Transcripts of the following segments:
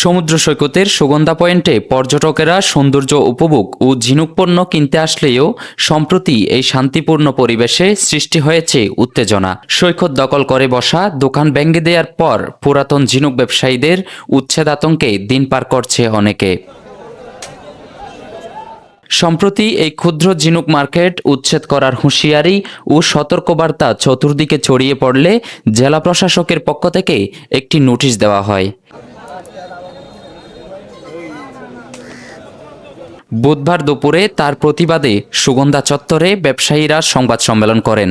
সমুদ্র সৈকতের সুগন্ধা পয়েন্টে পর্যটকেরা সৌন্দর্য উপভোগ ও ঝিনুক পণ্য কিনতে আসলেও সম্প্রতি এই শান্তিপূর্ণ পরিবেশে সৃষ্টি হয়েছে উত্তেজনা। সৈকত দখল করে বসা দোকান ভেঙে দেওয়ার পর পুরাতন ঝিনুক ব্যবসায়ীদের উচ্ছেদ আতঙ্কে দিন পার করছে অনেকে। সম্প্রতি এই ক্ষুদ্র ঝিনুক মার্কেট উচ্ছেদ করার হুঁশিয়ারি ও সতর্কবার্তা চতুর্দিকে ছড়িয়ে পড়লে জেলা প্রশাসকের পক্ষ থেকে একটি নোটিশ দেওয়া হয়। বুধবার দুপুরে তার প্রতিবাদে সুগন্ধা চত্বরে ব্যবসায়ীরা সংবাদ সম্মেলন করেন,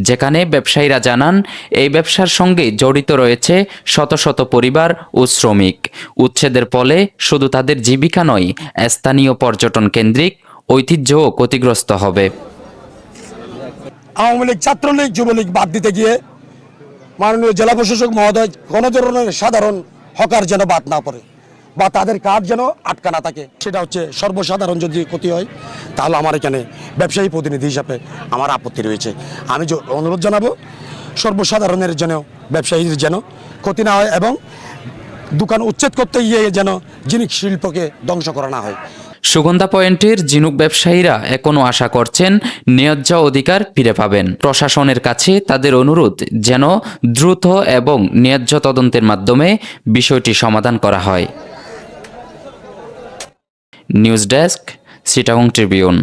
যেখানে ব্যবসায়ীরা জানান এই ব্যবসার সঙ্গে জড়িত রয়েছে শত শত পরিবার ও শ্রমিক। উচ্ছেদের ফলে শুধু তাদের জীবিকা নয়, স্থানীয় পর্যটন কেন্দ্রিক ঐতিহ্যও ক্ষতিগ্রস্ত হবে। আওয়ামী লীগ, ছাত্রলীগ, যুবলীগ বাদ দিতে গিয়ে মাননীয় জেলা প্রশাসক মহোদয় কোনো ধরনের সাধারণ হকার যেন বাদ না পড়ে বা তাদের কাজ যেন আটকা না থাকে, সেটা হচ্ছে সর্বসাধারণ যদি ক্ষতি হয় তাহলে আমার এখানে ব্যবসায়ী প্রতিনিধি হিসাবে আমার আপত্তি রয়েছে। আমি অনুরোধ জানাবো সর্বসাধারণের যেন, ব্যবসায়ীর যেন ক্ষতি না হয় এবং দোকান উচ্ছেদ করতে গিয়ে যেন ঝিনুক শিল্পকে ধ্বংস করা না হয়। সুগন্ধা পয়েন্টের ঝিনুক ব্যবসায়ীরা এখনও আশা করছেন ন্যায্য অধিকার ফিরে পাবেন। প্রশাসনের কাছে তাদের অনুরোধ যেন দ্রুত এবং ন্যায্য তদন্তের মাধ্যমে বিষয়টি সমাধান করা হয়। News desk, Chittagong Tribune.